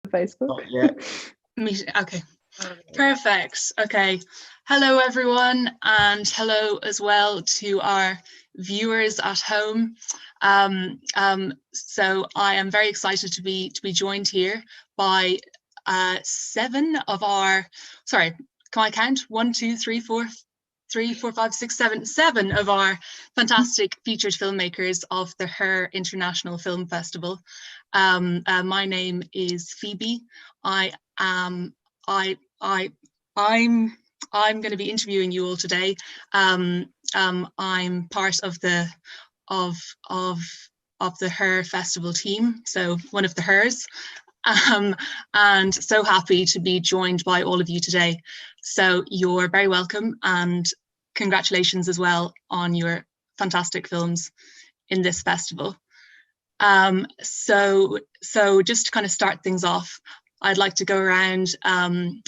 Facebook. Not yet. Okay. Perfect. Okay. Hello, everyone, and hello as well to our viewers at home. So I am very excited to be joined here by seven of our. Sorry, can I count? 1, 2, 3, 4, 5, 6, 7. 7 of our fantastic featured filmmakers of the HER International Film Festival. My name is Phoebe. I'm going to be interviewing you all today. I'm part of the HER Festival team, so one of the HERs, and so happy to be joined by all of you today. So you're very welcome, and congratulations as well on your fantastic films in this festival. So just to kind of start things off, I'd like to go around and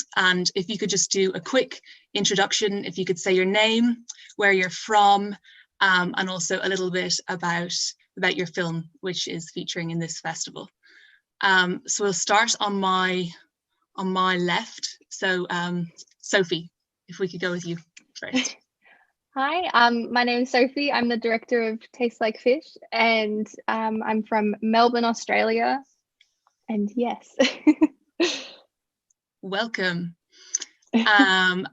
if you could just do a quick introduction, if you could say your name, where you're from, and also a little bit about your film, which is featuring in this festival. So we'll start on my left. So Sophie, if we could go with you first. Hi, my name is Sophie. I'm the director of Tastes Like Fish, and I'm from Melbourne, Australia. And yes. Welcome. And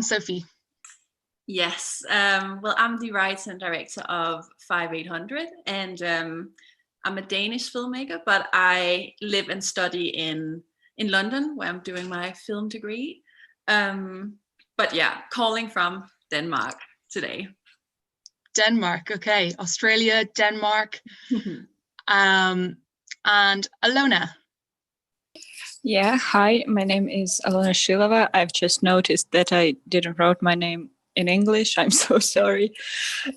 Sophie. Yes, well, I'm the writer and director of 5800, and I'm a Danish filmmaker, but I live and study in London, where I'm doing my film degree. But yeah, calling from Denmark today. Denmark, okay. Australia, Denmark. And Alona. Yeah, hi, my name is Alona Shilova. I've just noticed that I didn't write my name in English. I'm so sorry.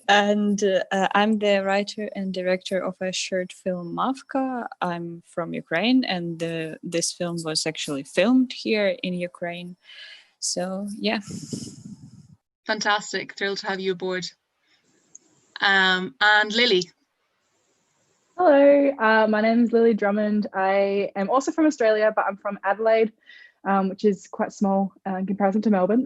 And I'm the writer and director of a short film, Mavka. I'm from Ukraine, and this film was actually filmed here in Ukraine. So, yeah. Fantastic. Thrilled to have you aboard. And Lily. Hello, my name is Lily Drummond. I am also from Australia, but I'm from Adelaide, which is quite small in comparison to Melbourne.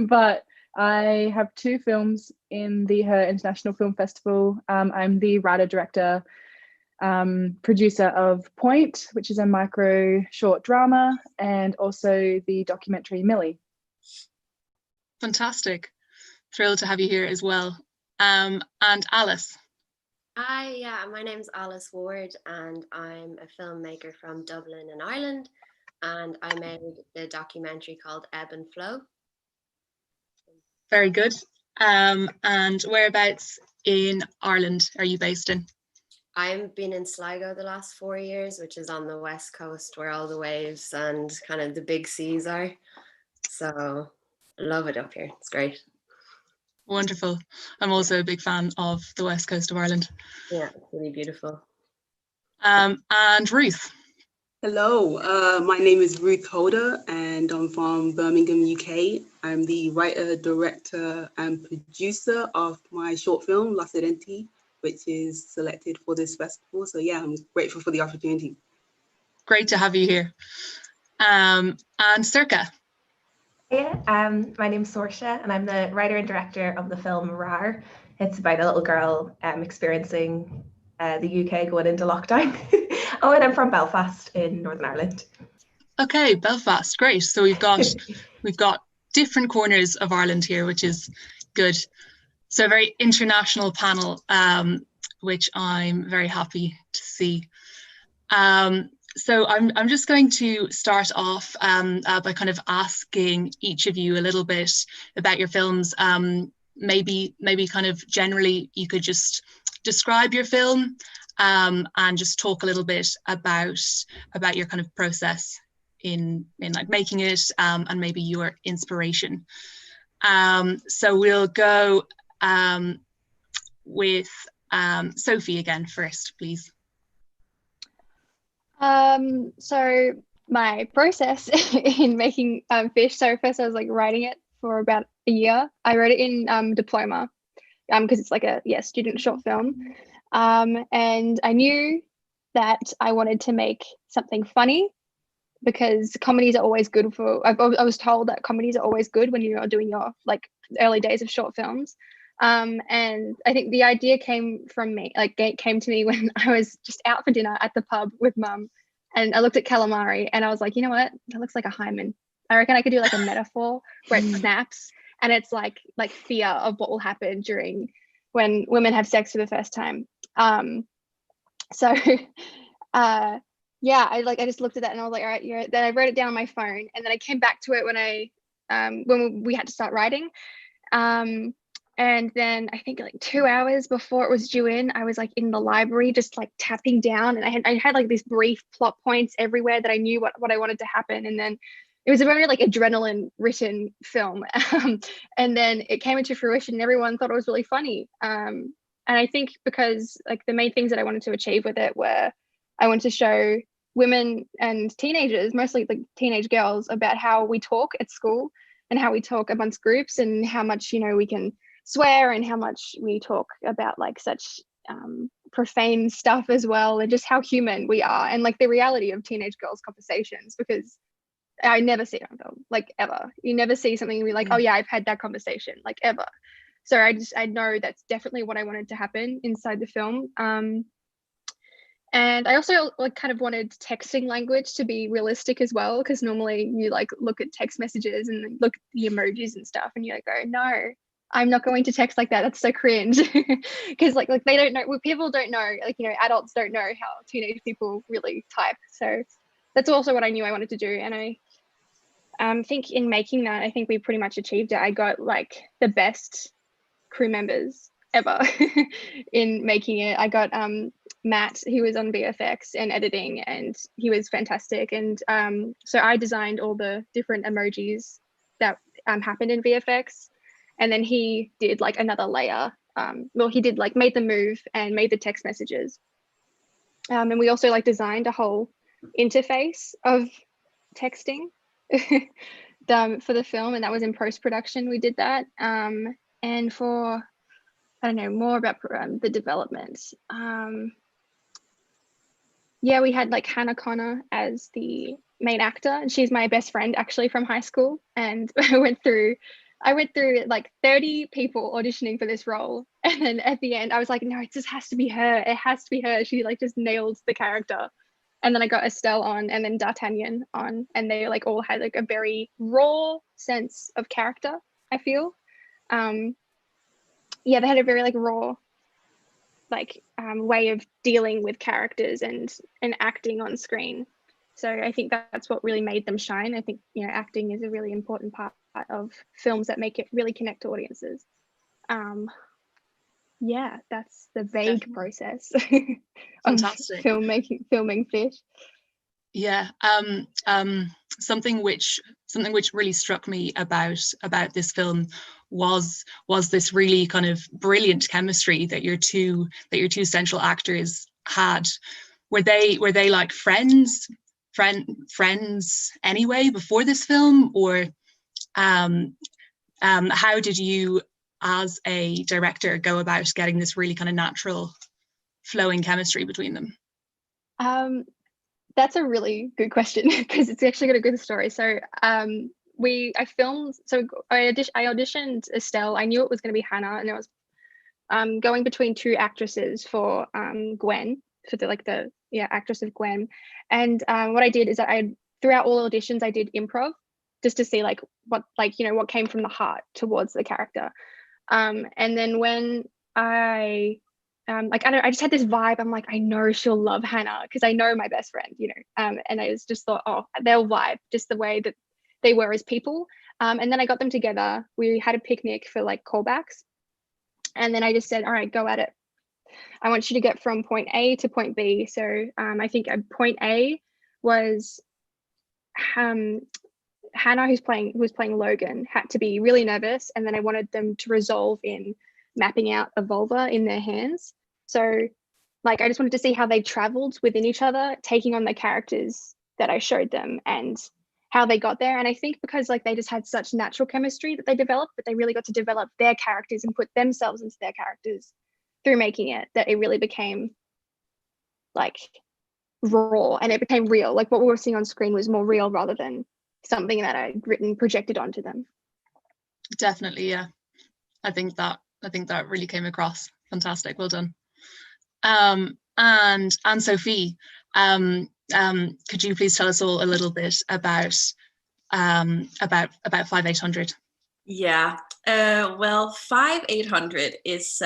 But I have 2 films in the HER International Film Festival. I'm the writer-director, producer of Point, which is a micro short drama, and also the documentary Millie. Fantastic. Thrilled to have you here as well. And Alice. Hi, my name's Alice Ward, and I'm a filmmaker from Dublin in Ireland, and I made the documentary called Ebb and Flow. Very good. And whereabouts in Ireland are you based in? I've been in Sligo the last 4 years, which is on the west coast where all the waves and kind of the big seas are. So I love it up here. It's great. Wonderful. I'm also a big fan of the west coast of Ireland. Yeah, it's really beautiful. And Ruth. Hello, my name is Ruth Holder, and I'm from Birmingham, UK. I'm the writer, director, and producer of my short film, La Sedenti, which is selected for this festival. So yeah, I'm grateful for the opportunity. Great to have you here. And Circa. Yeah, my name's Sorsha, and I'm the writer and director of the film RAR. It's about a little girl experiencing the UK going into lockdown. Oh, and I'm from Belfast in Northern Ireland. Okay, Belfast, great. So we've got different corners of Ireland here, which is good. So a very international panel, which I'm very happy to see. So I'm just going to start off by kind of asking each of you a little bit about your films. Maybe kind of generally you could just describe your film and just talk a little bit about your kind of process in like making it and maybe your inspiration. So we'll go with Sophie again first, please. So my process in making fish. So first I was like writing it for about a year. I wrote it in diploma because it's like a student short film. And I knew that I wanted to make something funny, because comedies are always good for, I was told that comedies are always good when you're doing your like early days of short films. And I think the idea came from me, like it came to me when I was just out for dinner at the pub with mum, and I looked at calamari and I was like, you know what, that looks like a hymen. I reckon I could do like a metaphor where it snaps, and it's like fear of what will happen during when women have sex for the first time. So yeah, I just looked at that and I was like, all right, yeah. Then I wrote it down on my phone, and then I came back to it when we had to start writing. And then I think like 2 hours before it was due in, I was like in the library just like tapping down, and I had like these brief plot points everywhere that I knew what I wanted to happen. And then it was a very like adrenaline written film. And then it came into fruition and everyone thought it was really funny. And I think because like the main things that I wanted to achieve with it were, I wanted to show women and teenagers, mostly like teenage girls, about how we talk at school and how we talk amongst groups, and how much, you know, we can swear, and how much we talk about like such profane stuff as well, and just how human we are, and like the reality of teenage girls' conversations, because I never see it on film, like ever. You never see something and be like, oh yeah, I've had that conversation, like ever. So I know that's definitely what I wanted to happen inside the film. And I also like kind of wanted texting language to be realistic as well, because normally you like look at text messages and look at the emojis and stuff and you like go, no, I'm not going to text like that. That's so cringe. Because like they don't know, well, people don't know, like, you know, adults don't know how teenage people really type. So that's also what I knew I wanted to do. And I think in making that, I think we pretty much achieved it. I got like the best crew members ever in making it. I got Matt, he was on VFX and editing, and he was fantastic. And so I designed all the different emojis that happened in VFX, and then he did like another layer. Well, he did like made the move and made the text messages. And we also like designed a whole interface of texting for the film, and that was in post-production. We did that. And for, I don't know, more about the development. Yeah, we had like Hannah Connor as the main actor, and she's my best friend actually from high school. And I went through like 30 people auditioning for this role, and then at the end I was like, no, it just has to be her. It has to be her. She like just nailed the character. And then I got Estelle on, and then D'Artagnan on, and they like all had like a very raw sense of character, I feel. Yeah, they had a very like raw like way of dealing with characters and acting on screen. So I think that's what really made them shine. I think, you know, acting is a really important part of films that make it really connect to audiences. Yeah, that's the vague process of filming Fish. Yeah, something which really struck me about this film was this really kind of brilliant chemistry that your two central actors had. Were they like friends anyway before this film, or how did you as a director go about getting this really kind of natural flowing chemistry between them? That's a really good question, because it's actually got a good story. So I auditioned Estelle. I knew it was going to be Hannah, and I was going between two actresses for Gwen, for the actress of Gwen. And what I did is that throughout all auditions I did improv, just to see like what came from the heart towards the character. And then when I just had this vibe. I'm like, I know she'll love Hannah because I know my best friend, you know. And I just thought, oh, they'll vibe just the way that they were as people. And then I got them together. We had a picnic for like callbacks. And then I just said, all right, go at it. I want you to get from point A to point B. So I think point A was Hannah, who was playing Logan, had to be really nervous. And then I wanted them to resolve in mapping out a vulva in their hands. So like I just wanted to see how they traveled within each other, taking on the characters that I showed them and how they got there. And I think because like they just had such natural chemistry that they developed, but they really got to develop their characters and put themselves into their characters through making it, that it really became like raw and it became real. Like what we were seeing on screen was more real rather than something that I'd written projected onto them. Definitely, yeah. I think that really came across. Fantastic, well done. And Sophie, could you please tell us all a little bit about 5800? Yeah, well, 5800 is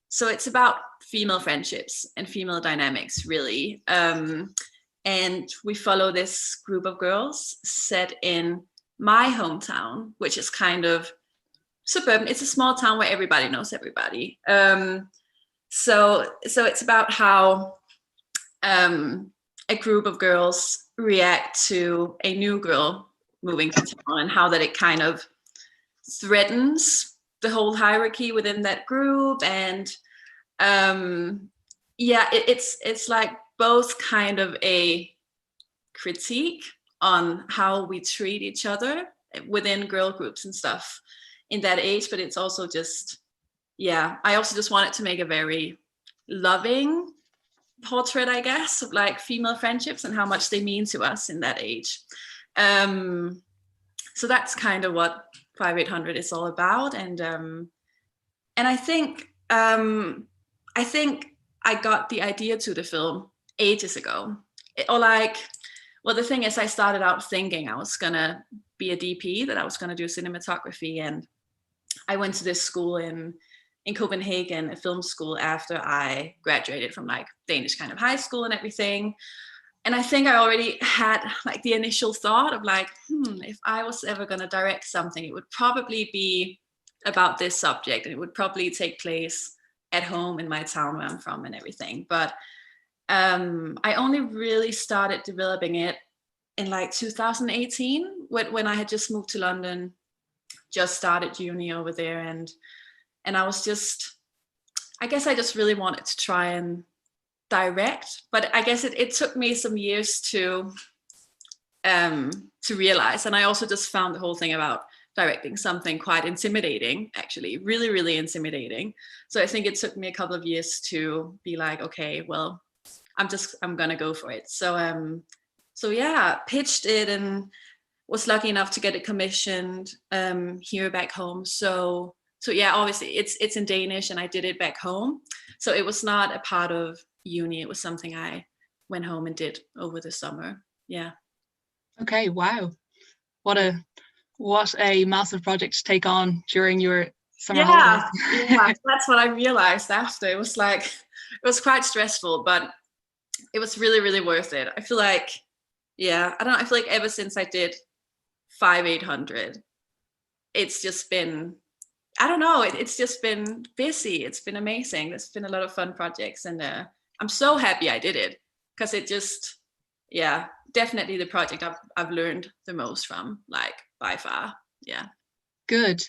so it's about female friendships and female dynamics, really. And we follow this group of girls set in my hometown, which is kind of suburban. It's a small town where everybody knows everybody. So it's about how a group of girls react to a new girl moving to town, and how that it kind of threatens the whole hierarchy within that group. And it's like both kind of a critique on how we treat each other within girl groups and stuff in that age, but it's also just, I also just wanted to make a very loving portrait, I guess, of like female friendships and how much they mean to us in that age. So that's kind of what 5800 is all about. And I think I got the idea to the film ages ago. The thing is, I started out thinking I was gonna be a DP, that I was gonna do cinematography, and I went to this school in Copenhagen, a film school, after I graduated from like Danish kind of high school and everything. And I think I already had like the initial thought of like, if I was ever gonna direct something, it would probably be about this subject, and it would probably take place at home in my town where I'm from and everything. But I only really started developing it in like 2018 when I had just moved to London, just started uni over there, and I was just, I guess I just really wanted to try and direct, but I guess it took me some years to realize. And I also just found the whole thing about directing something quite intimidating, actually, really, really intimidating. So I think it took me a couple of years to be like, okay, well, I'm gonna go for it. So yeah, pitched it and was lucky enough to get it commissioned here back home. So yeah, obviously it's in Danish, and I did it back home. So it was not a part of uni. It was something I went home and did over the summer. Yeah. Okay, wow. What a massive project to take on during your summer holidays. Yeah, that's what I realized after. It was like, it was quite stressful, but it was really, really worth it. I feel like, I don't know, I feel like ever since I did 5800, it's just been, I don't know, it's just been busy. It's been amazing. There's been a lot of fun projects, and I'm so happy I did it, because it just, definitely the project I've learned the most from, like by far. Yeah. Good.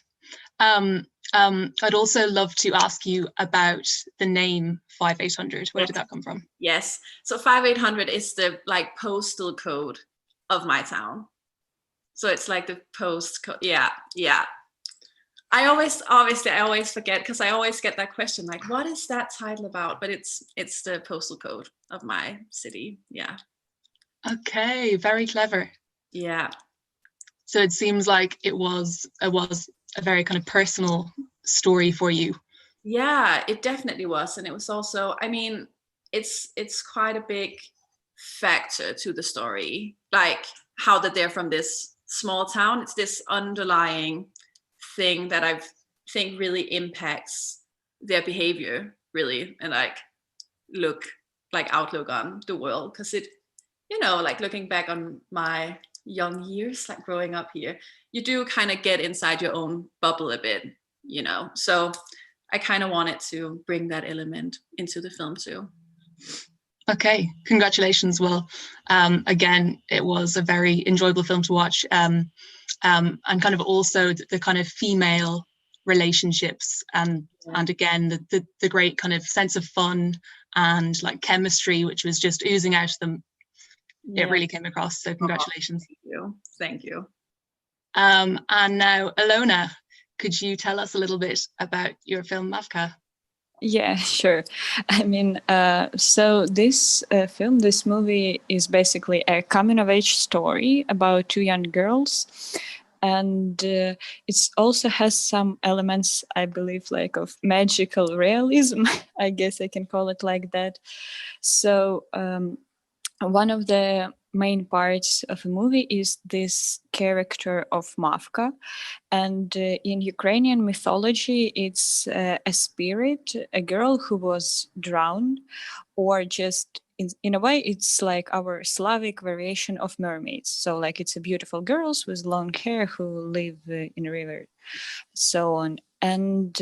I'd also love to ask you about the name 5800. Where did that come from? Yes. So 5800 is the like postal code of my town. So it's like the postcode. Yeah. I always forget, because I always get that question, like, what is that title about? But it's the postal code of my city. Yeah. Okay, very clever. Yeah. So it seems like it was a very kind of personal story for you. Yeah, it definitely was. And it was also, I mean, it's quite a big factor to the story, like how that they're from this small town. It's this underlying thing that I think really impacts their behavior, really, and like outlook on the world. Because it, like looking back on my young years, like growing up here, you do kind of get inside your own bubble a bit, so I kind of wanted to bring that element into the film too. Okay, congratulations. Well, again, it was a very enjoyable film to watch, and kind of also the kind of female relationships, and again the great kind of sense of fun and like chemistry which was just oozing out of them. It really came across, so congratulations. Thank you. And now, Ilona, could you tell us a little bit about your film Mavka? Yeah, sure. I mean, so this film, this movie is basically a coming of age story about two young girls. And it also has some elements, I believe, like of magical realism. I guess I can call it like that. So one of the main parts of the movie is this character of Mavka. And in Ukrainian mythology, it's a spirit, a girl who was drowned, or just in a way, it's like our Slavic variation of mermaids. So, like, it's a beautiful girls with long hair who live in a river, so on. And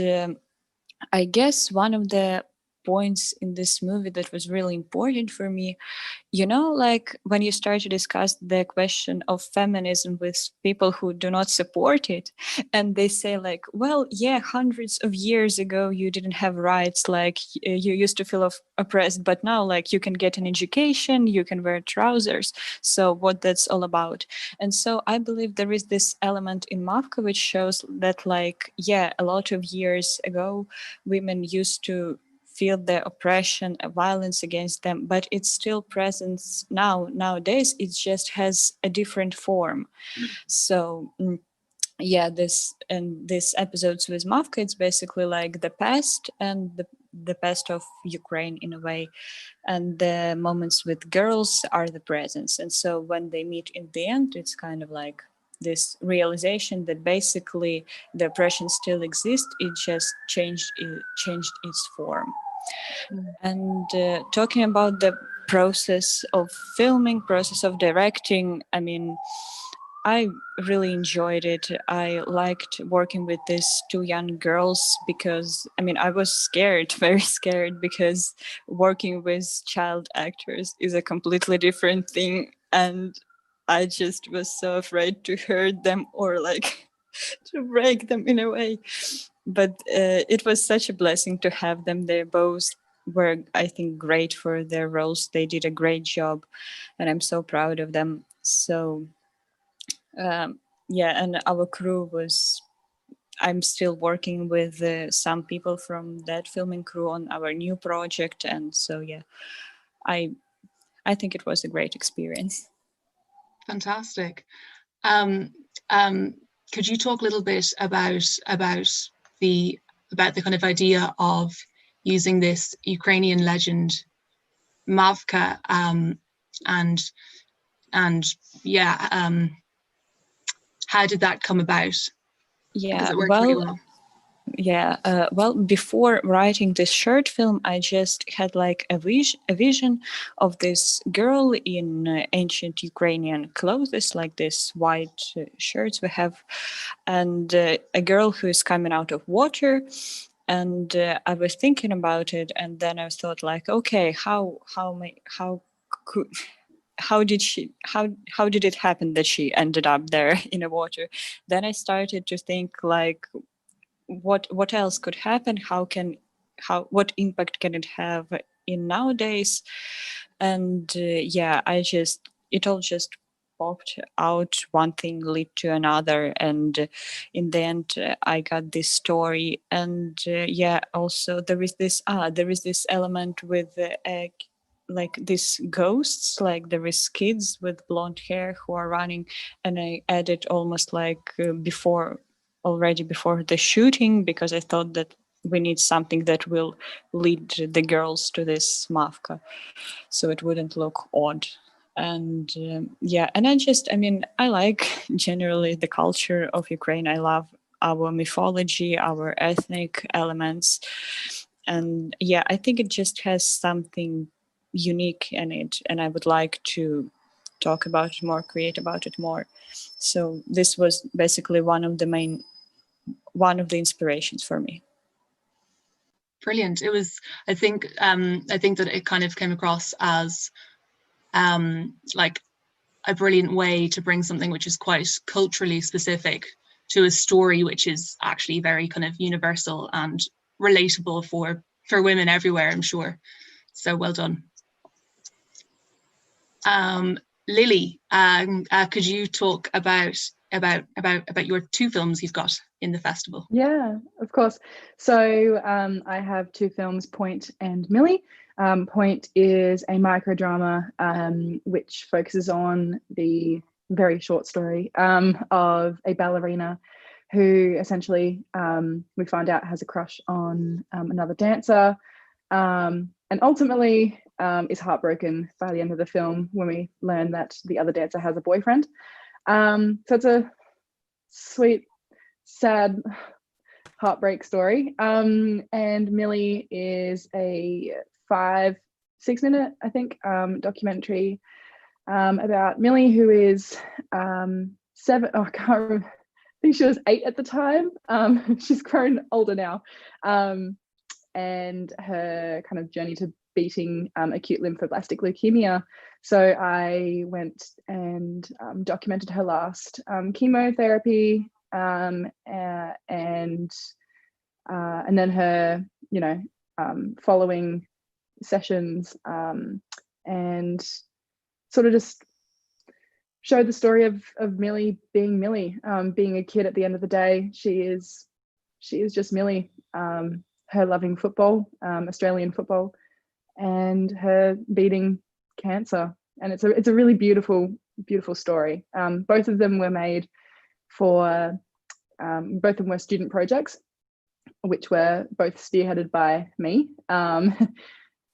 I guess one of the points in this movie that was really important for me, you know, like when you start to discuss the question of feminism with people who do not support it, and they say like, well, yeah, hundreds of years ago you didn't have rights, like you used to feel oppressed, but now like you can get an education, you can wear trousers, so what that's all about. And so I believe there is this element in Mavka which shows that, like, yeah, a lot of years ago women used to feel the oppression, violence against them, but it's still present nowadays. It just has a different form. So yeah, this episodes with Mavka, it's basically like the past and the past of Ukraine in a way, and the moments with girls are the presents. And so when they meet in the end, it's kind of like this realization that basically the oppression still exists, it just changed its form. And talking about the process of filming, process of directing, I mean, I really enjoyed it. I liked working with these two young girls because, I mean, I was scared, very scared, because working with child actors is a completely different thing. And I just was so afraid to hurt them or like to break them in a way. But it was such a blessing to have them. They both were, I think, great for their roles. They did a great job, and I'm so proud of them. So yeah, and our crew was, I'm still working with some people from that filming crew on our new project, and so yeah, I think it was a great experience. Fantastic. Could you talk a little bit about the kind of idea of using this Ukrainian legend Mavka, and yeah, how did that come about? Yeah, because it worked pretty well. Yeah, well, before writing this short film, I just had like a vision of this girl in ancient Ukrainian clothes, like this white shirts we have, and a girl who is coming out of water. And I was thinking about it, and then I thought, like, okay, how did it happen that she ended up there in the water? Then I started to think, like, what else could happen, what impact can it have in nowadays? And yeah, it all just popped out, one thing led to another, and in the end I got this story. And yeah, also there is this element with like these ghosts, like there is kids with blonde hair who are running, and I added almost like already before the shooting, because I thought that we need something that will lead the girls to this Mavka, so it wouldn't look odd. And yeah, and I like generally the culture of Ukraine. I love our mythology, our ethnic elements. And yeah, I think it just has something unique in it, and I would like to talk about it more, create about it more. So this was basically one of the inspirations for me. Brilliant. It was, I think that it kind of came across as like a brilliant way to bring something which is quite culturally specific to a story which is actually very kind of universal and relatable for women everywhere, I'm sure. So well done. Lily, could you talk about about your two films you've got in the festival. Yeah, of course. So I have two films, Point and Millie. Point is a microdrama which focuses on the very short story of a ballerina who essentially we find out has a crush on another dancer, and ultimately is heartbroken by the end of the film when we learn that the other dancer has a boyfriend. So it's a sweet, sad heartbreak story. And Millie is a 5-6 minute, I think, documentary about Millie, who is 7. Oh, I can't remember. I think she was 8 at the time. She's grown older now. And her kind of journey to beating acute lymphoblastic leukemia. So I went and documented her last chemotherapy, and then her, following sessions, and sort of just showed the story of Millie being Millie, being a kid at the end of the day. She is just Millie, her loving football, Australian football, and her beating cancer. And it's a really beautiful story. Both of them were made for both of them were student projects, which were both spearheaded by me.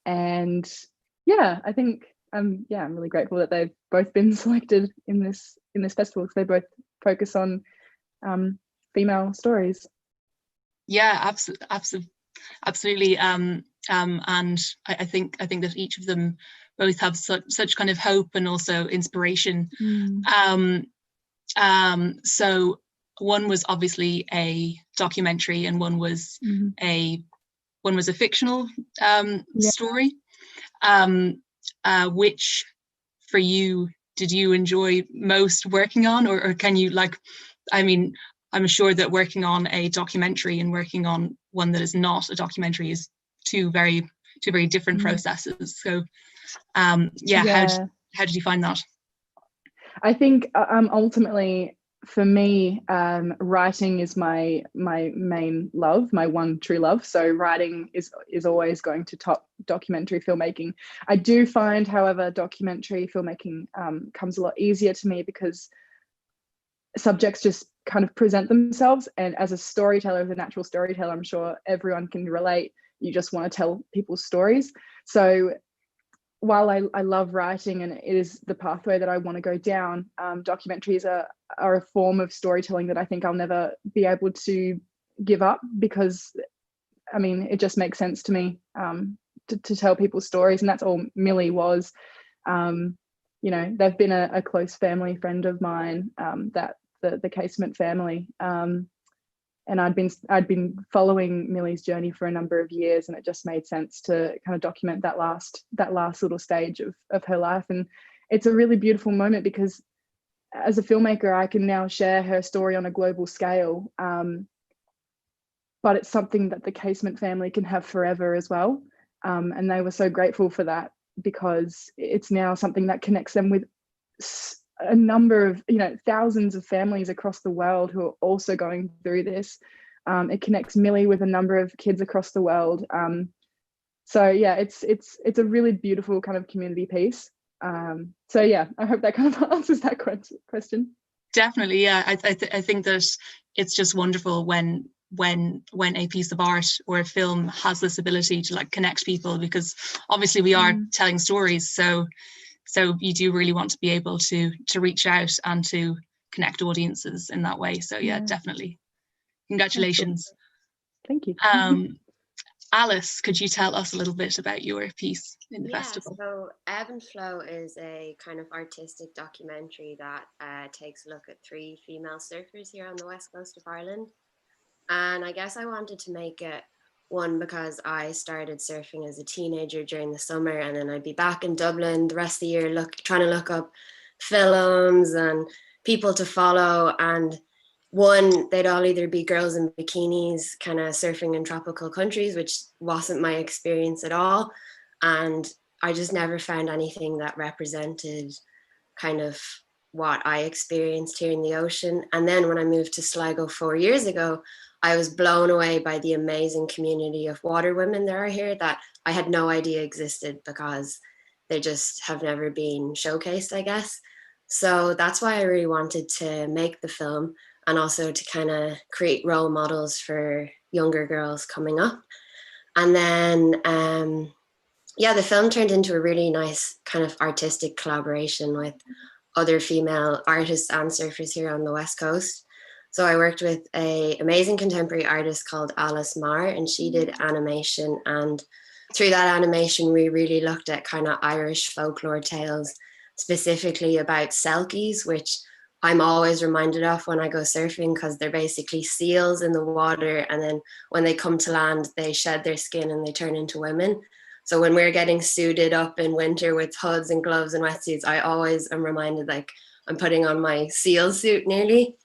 And yeah, I think I'm really grateful that they've both been selected in this festival, because they both focus on female stories. Yeah, absolutely. And I think that each of them both have such kind of hope and also inspiration. So one was obviously a documentary, and one was a fictional story. Which for you did you enjoy most working on, or can you, like, I mean, I'm sure that working on a documentary and working on one that is not a documentary is two very different processes. So how did you find that? I think ultimately for me, writing is my main love, my one true love. So writing is always going to top documentary filmmaking. I do find, however, documentary filmmaking comes a lot easier to me because subjects just kind of present themselves, and as a storyteller, as a natural storyteller, I'm sure everyone can relate. You just want to tell people's stories. So while I love writing and it is the pathway that I want to go down, documentaries are a form of storytelling that I think I'll never be able to give up, because I mean, it just makes sense to me to tell people's stories, and that's all Millie was. They've been a close family friend of mine, that the Casement family, and I'd been following Millie's journey for a number of years, and it just made sense to kind of document that last little stage of her life. And it's a really beautiful moment because as a filmmaker, I can now share her story on a global scale, but it's something that the Casement family can have forever as well. And they were so grateful for that, because it's now something that connects them with a number of, thousands of families across the world who are also going through this. It connects Millie with a number of kids across the world. So yeah, it's a really beautiful kind of community piece. So yeah, I hope that kind of answers that question. Definitely, yeah. I think that it's just wonderful when a piece of art or a film has this ability to like connect people, because obviously we are telling stories, so you do really want to be able to reach out and to connect audiences in that way. So yeah, definitely. Congratulations. Thank you. Alice, could you tell us a little bit about your piece in the festival? So Ebb and Flow is a kind of artistic documentary that takes a look at 3 female surfers here on the west coast of Ireland. And I guess I wanted to make it one because I started surfing as a teenager during the summer, and then I'd be back in Dublin the rest of the year trying to look up films and people to follow. And one, they'd all either be girls in bikinis kind of surfing in tropical countries, which wasn't my experience at all. And I just never found anything that represented kind of what I experienced here in the ocean. And then when I moved to Sligo 4 years ago, I was blown away by the amazing community of water women there are here that I had no idea existed, because they just have never been showcased, I guess. So that's why I really wanted to make the film, and also to kind of create role models for younger girls coming up. And then, yeah, the film turned into a really nice kind of artistic collaboration with other female artists and surfers here on the West Coast. So I worked with an amazing contemporary artist called Alice Marr, and she did animation. And through that animation, we really looked at kind of Irish folklore tales, specifically about selkies, which I'm always reminded of when I go surfing, because they're basically seals in the water. And then when they come to land, they shed their skin and they turn into women. So when we're getting suited up in winter with hoods and gloves and wetsuits, I always am reminded like I'm putting on my seal suit nearly.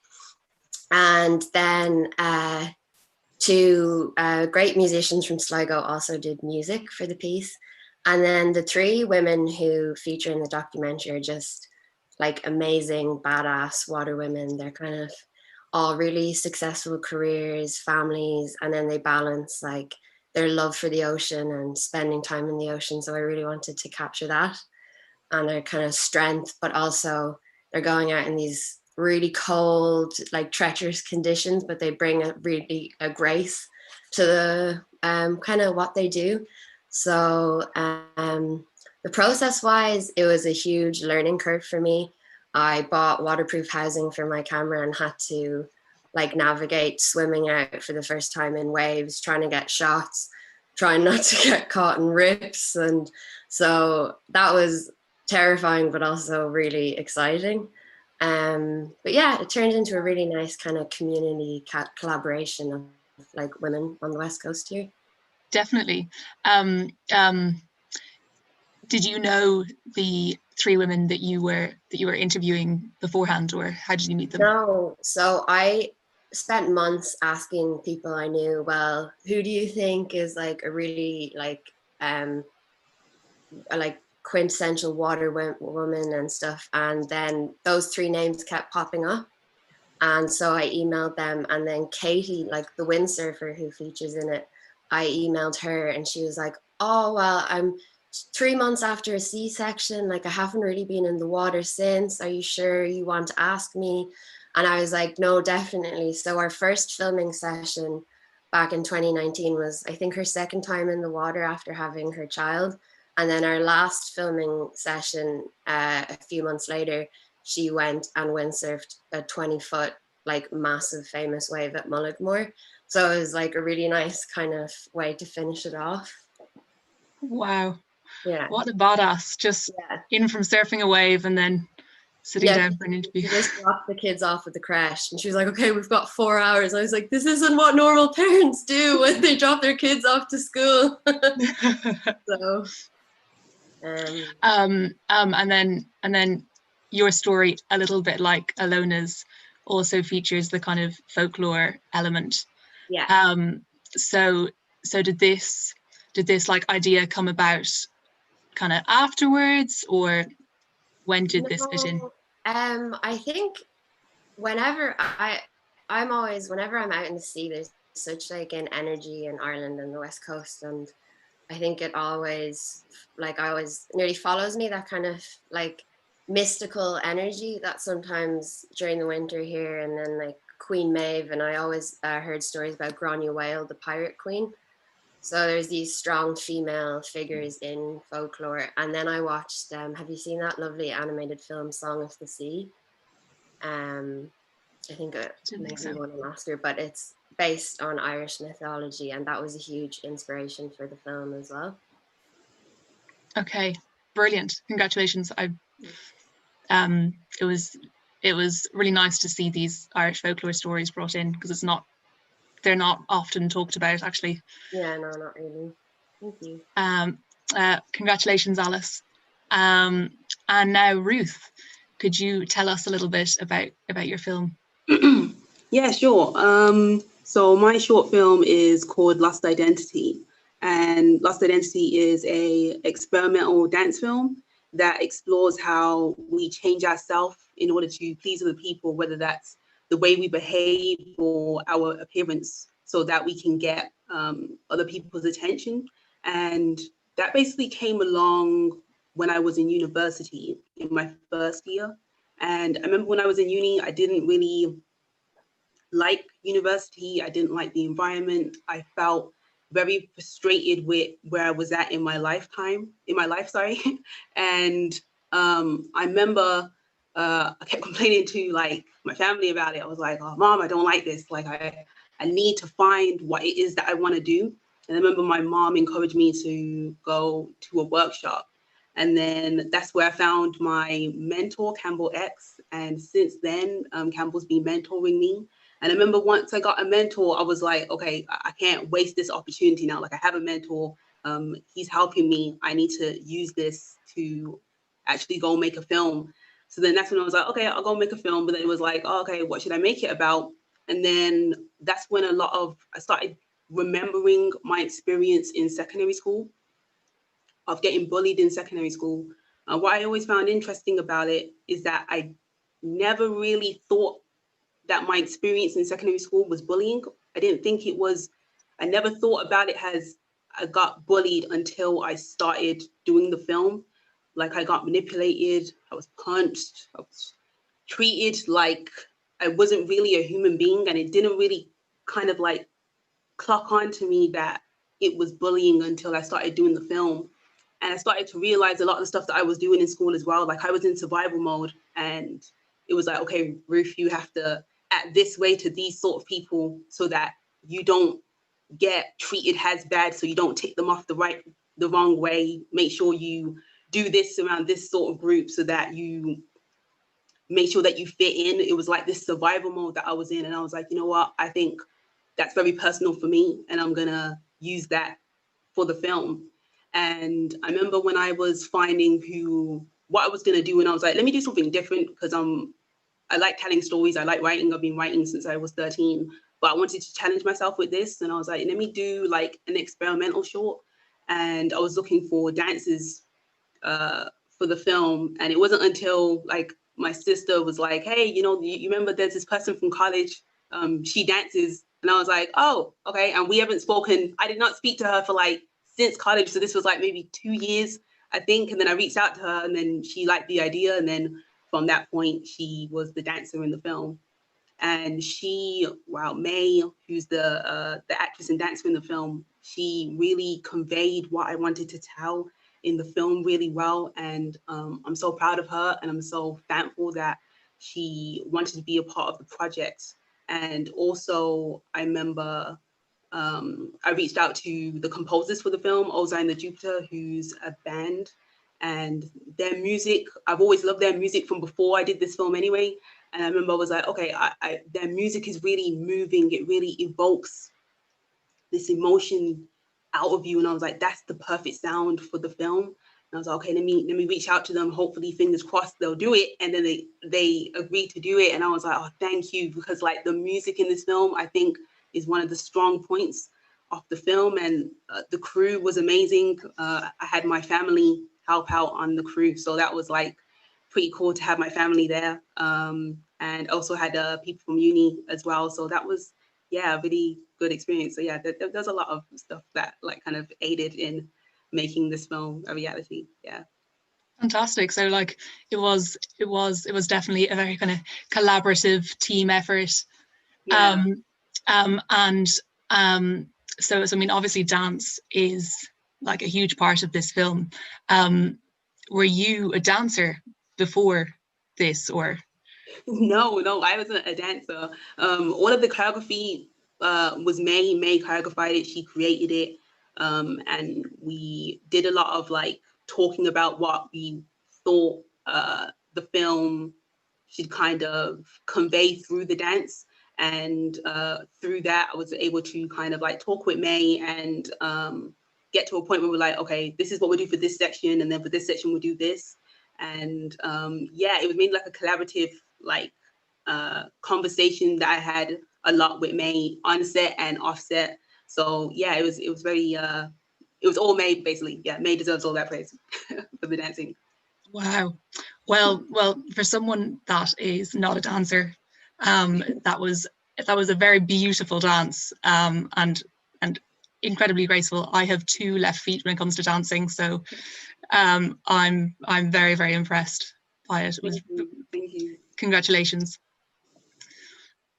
And then two great musicians from Sligo also did music for the piece. And then the three women who feature in the documentary are just like amazing, badass water women. They're kind of all really successful careers, families, and then they balance like their love for the ocean and spending time in the ocean. So I really wanted to capture that and their kind of strength, but also they're going out in these really cold, like treacherous conditions, but they bring a grace to the kind of what they do. So the process wise, it was a huge learning curve for me. I bought waterproof housing for my camera and had to like navigate swimming out for the first time in waves, trying to get shots, trying not to get caught in rips. And so that was terrifying, but also really exciting. But yeah, it turned into a really nice kind of community collaboration of like women on the West Coast here. Definitely. Did you know the three women that you were interviewing beforehand, or how did you meet them? No, so I spent months asking people I knew, well, who do you think is like a really like quintessential water woman and stuff, and then those three names kept popping up, and so I emailed them. And then Katie, like the windsurfer who features in it, I emailed her and she was like, oh well, I'm 3 months after a C-section, like I haven't really been in the water since, are you sure you want to ask me? And I was like, no, definitely. So our first filming session back in 2019 was, I think, her second time in the water after having her child. And then our last filming session, a few months later, she went and windsurfed a 20-foot, like massive famous wave at Mullaghmore. So it was like a really nice kind of way to finish it off. Wow. Yeah. What a badass. Just in from surfing a wave and then sitting down for an interview. She just dropped the kids off at the crash and she was like, okay, we've got 4 hours. I was like, this isn't what normal parents do when they drop their kids off to school. So and then your story, a little bit like Alona's, also features the kind of folklore element. Yeah. So did this like idea come about kind of afterwards, or when did this fit in? I think whenever I'm out in the sea, there's such like an energy in Ireland and the West Coast, and I think it always nearly follows me, that kind of like mystical energy that sometimes during the winter here. And then like Queen Maeve, and I always heard stories about Grania Whale, the pirate queen. So there's these strong female figures in folklore. And then I watched have you seen that lovely animated film Song of the Sea? I think it maybe won an Oscar, but it's based on Irish mythology, and that was a huge inspiration for the film as well. Okay, brilliant. Congratulations. It was really nice to see these Irish folklore stories brought in, because they're not often talked about, actually. Yeah, no, not really. Thank you. Congratulations, Alice. And now Ruth, could you tell us a little bit about your film? Yeah, sure. So my short film is called Lost Identity, and Lost Identity is a experimental dance film that explores how we change ourselves in order to please other people, whether that's the way we behave or our appearance, so that we can get other people's attention. And that basically came along when I was in university in my first year. And I remember when I was in uni, I didn't really like university. I didn't like the environment. I felt very frustrated with where I was at in my life, sorry. And I remember I kept complaining to like my family about it. I was like, oh, Mom, I don't like this. Like I need to find what it is that I want to do. And I remember my mom encouraged me to go to a workshop. And then that's where I found my mentor, Campbell X. And since then, Campbell's been mentoring me. And I remember once I got a mentor, I was like, okay, I can't waste this opportunity now. Like I have a mentor, he's helping me. I need to use this to actually go make a film. So then that's when I was like, okay, I'll go make a film. But then it was like, oh, okay, what should I make it about? And then that's when I started remembering my experience in secondary school, of getting bullied in secondary school. What I always found interesting about it is that I never really thought that my experience in secondary school was bullying. I didn't think it was, I never thought about it as I got bullied until I started doing the film. Like I got manipulated, I was punched, I was treated like I wasn't really a human being, and it didn't really kind of like clock on to me that it was bullying until I started doing the film. And I started to realize a lot of the stuff that I was doing in school as well. Like I was in survival mode, and it was like, okay, Ruth, you have to act this way to these sort of people so that you don't get treated as bad, so you don't tick them off the wrong way. Make sure you do this around this sort of group so that you make sure that you fit in. It was like this survival mode that I was in. And I was like, you know what? I think that's very personal for me, and I'm gonna use that for the film. And I remember when I was finding what I was gonna do, and I was like, let me do something different, because I like telling stories, I like writing. I've been writing since I was 13, but I wanted to challenge myself with this. And I was like, let me do like an experimental short. And I was looking for dancers for the film. And it wasn't until like my sister was like, hey, you remember there's this person from college, she dances. And I was like, oh, okay. And we haven't spoken. I did not speak to her for like since college. So this was like maybe 2 years, I think. And then I reached out to her, and then she liked the idea. And then from that point, she was the dancer in the film. And May, who's the actress and dancer in the film, she really conveyed what I wanted to tell in the film really well. And I'm so proud of her, and I'm so thankful that she wanted to be a part of the project. And also, I remember I reached out to the composers for the film, Ozai and the Jupiter, who's a band. And their music, I've always loved their music from before I did this film anyway. And I remember I was like, okay, their music is really moving. It really evokes this emotion out of you. And I was like, that's the perfect sound for the film. And I was like, okay, let me reach out to them. Hopefully, fingers crossed, they'll do it. And then they agreed to do it. And I was like, oh, thank you. Because like the music in this film, I think is one of the strong points of the film. And the crew was amazing. I had my family help out on the crew. So that was like pretty cool to have my family there. And also had people from uni as well. So that was, a really good experience. So yeah, there's a lot of stuff that like kind of aided in making this film a reality. Yeah. Fantastic. So like it was definitely a very kind of collaborative team effort. Yeah. So I mean, obviously dance is like a huge part of this film. Were you a dancer before this, or? No, I wasn't a dancer. All of the choreography was May. May choreographed it. She created it. And we did a lot of like talking about what we thought the film should kind of convey through the dance. And through that, I was able to kind of like talk with May and get to a point where we're like, okay, this is what we do for this section. And then for this section, we'll do this. And it was made like a collaborative like conversation that I had a lot with May on set and off set. So yeah, it was very it was all May basically. Yeah, May deserves all that praise for the dancing. Wow. Well, for someone that is not a dancer, that was a very beautiful dance, and incredibly graceful. I have 2 left feet when it comes to dancing, so I'm very, very impressed by it. It was, Thank you. congratulations.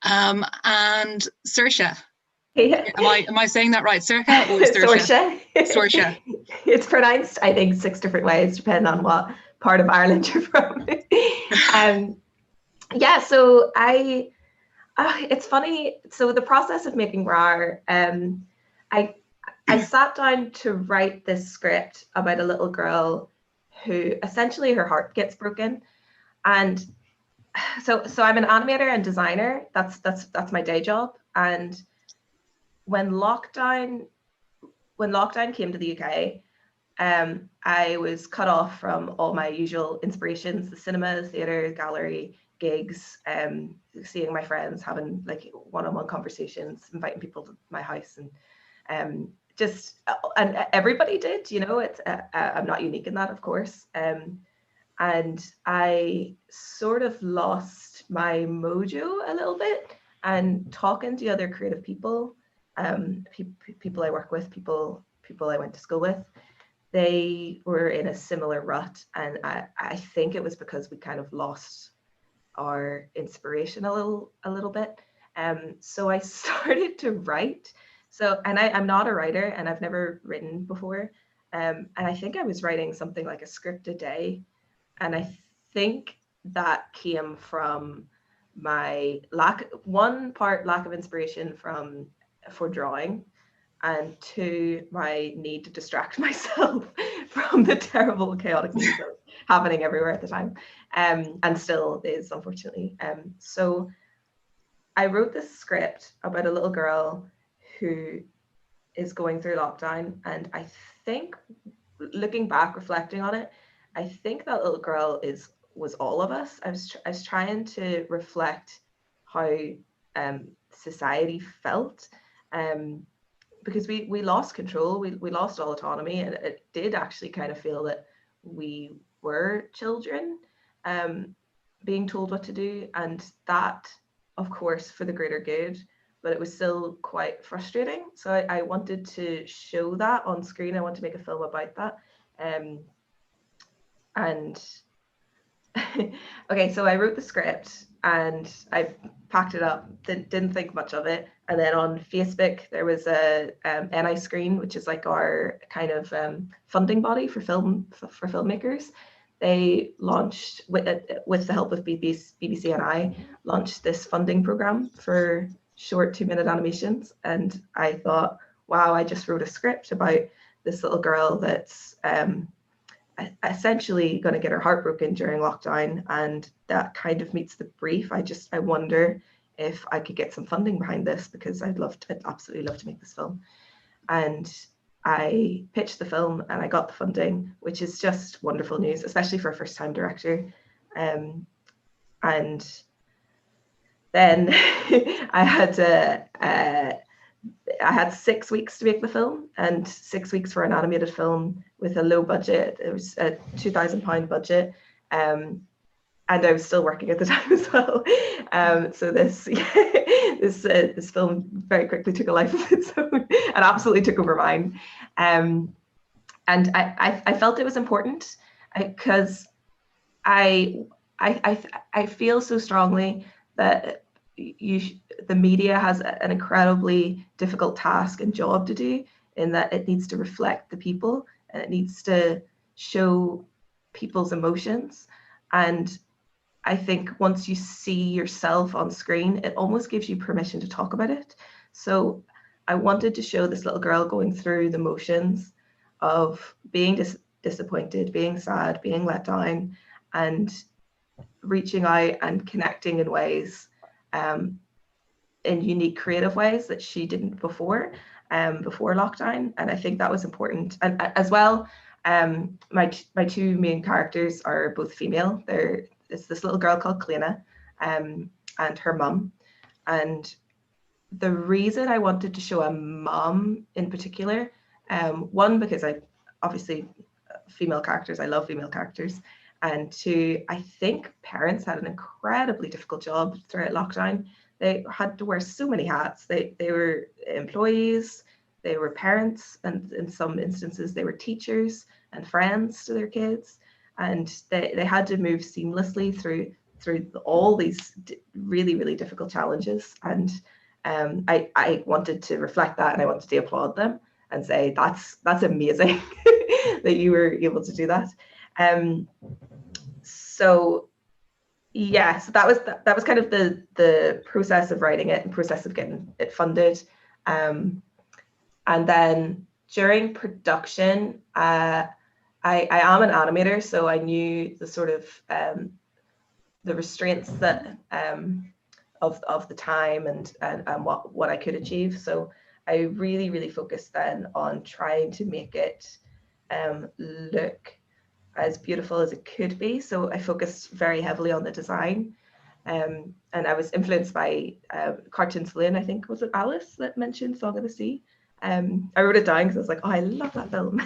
And Saoirse, Yeah. am I saying that right? Saoirse or Saoirse? Saoirse. It's pronounced, I think, 6 different ways, depending on what part of Ireland you're from. Yeah, so it's funny. So the process of making RAR, I sat down to write this script about a little girl who essentially her heart gets broken, and so I'm an animator and designer. That's my day job. And when lockdown came to the UK, I was cut off from all my usual inspirations: the cinema, the theatre, gallery, gigs, seeing my friends, having like one-on-one conversations, inviting people to my house, and and everybody did, you know. It's I'm not unique in that, of course. And I sort of lost my mojo a little bit. And talking to other creative people, people I work with, people I went to school with, they were in a similar rut. And I think it was because we kind of lost our inspiration a little bit. So I started to write. So, and I'm not a writer, and I've never written before. And I think I was writing something like a script a day. And I think that came from my lack of inspiration for drawing, and 2, my need to distract myself from the terrible chaotic news that was happening everywhere at the time, and still is, unfortunately. So I wrote this script about a little girl who is going through lockdown, and I think, looking back, reflecting on it, I think that little girl was all of us. I was trying to reflect how society felt, because we lost control, we lost all autonomy, and it did actually kind of feel that we were children, being told what to do, and that, of course, for the greater good, but it was still quite frustrating. So I wanted to show that on screen. I wanted to make a film about that. And okay, so I wrote the script and I packed it up, didn't think much of it. And then on Facebook, there was a NI Screen, which is like our kind of funding body for filmmakers. They launched, with the help of BBC and I, launched this funding program for short 2-minute animations. And I thought, wow, I just wrote a script about this little girl that's essentially going to get her heart broken during lockdown, and that kind of meets the brief. I wonder if I could get some funding behind this, because I'd absolutely love to make this film. And I pitched the film and I got the funding, which is just wonderful news, especially for a first-time director. And then I had 6 weeks to make the film, and 6 weeks for an animated film with a low budget. It was a £2,000 budget, and I was still working at the time as well. So this film very quickly took a life of its own and absolutely took over mine. And I felt it was important, because I feel so strongly that the media has an incredibly difficult task and job to do, in that it needs to reflect the people, and it needs to show people's emotions. And I think once you see yourself on screen, it almost gives you permission to talk about it. So I wanted to show this little girl going through the motions of being disappointed, being sad, being let down, and reaching out and connecting in ways, in unique, creative ways that she didn't before lockdown. And I think that was important. And as well, my 2 main characters are both female. It's this little girl called Clena, and her mum. And the reason I wanted to show a mum in particular, one, because I obviously female characters, I love female characters, And two, I think parents had an incredibly difficult job throughout lockdown. They had to wear so many hats. They were employees, they were parents, and in some instances they were teachers and friends to their kids. And they had to move seamlessly through all these really, really difficult challenges. And I wanted to reflect that, and I wanted to applaud them and say that's amazing that you were able to do that. So yeah, so that was kind of the process of writing it and process of getting it funded. And then during production, I am an animator, so I knew the sort of the restraints that of the time and what I could achieve. So I really focused then on trying to make it look as beautiful as it could be. So I focused very heavily on the design. And I was influenced by Cartoon Saloon. I think, was it Alice that mentioned Song of the Sea? I wrote it down because I was like, oh, I love that film.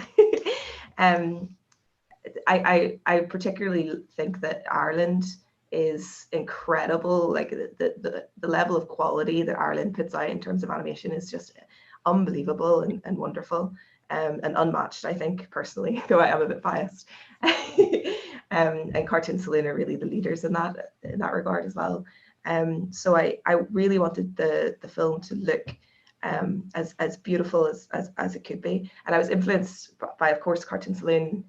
I particularly think that Ireland is incredible. Like the level of quality that Ireland puts out in terms of animation is just unbelievable and wonderful. And unmatched, I think, personally, though I am a bit biased. And Cartoon Saloon are really the leaders in that regard as well. So I really wanted the film to look as beautiful as it could be. And I was influenced by, of course, Cartoon Saloon,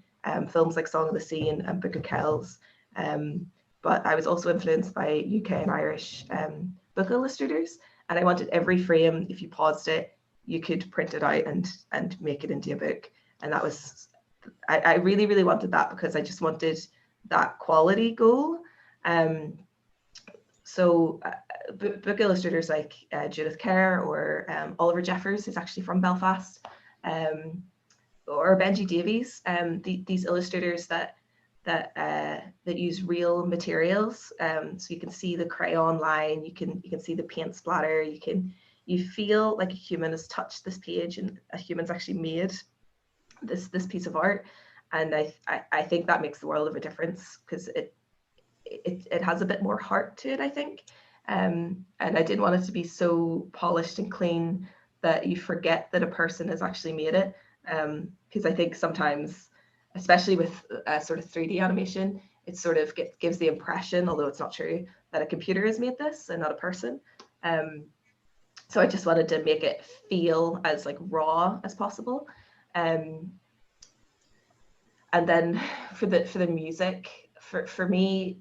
films like Song of the Sea and Book of Kells. But I was also influenced by UK and Irish book illustrators. And I wanted every frame, if you paused it, you could print it out and make it into a book. And that was, I really wanted that because I just wanted that quality goal. So book illustrators like Judith Kerr or Oliver Jeffers, who's actually from Belfast, or Benji Davies, these illustrators that use real materials. So you can see the crayon line, you can see the paint splatter, you feel like a human has touched this page and a human's actually made this piece of art. And I think that makes the world of a difference because it has a bit more heart to it, I think. And I didn't want it to be so polished and clean that you forget that a person has actually made it. Because I think sometimes, especially with sort of 3D animation, it sort of gives the impression, although it's not true, that a computer has made this and not a person. So I just wanted to make it feel as like raw as possible. And then for the music, for me,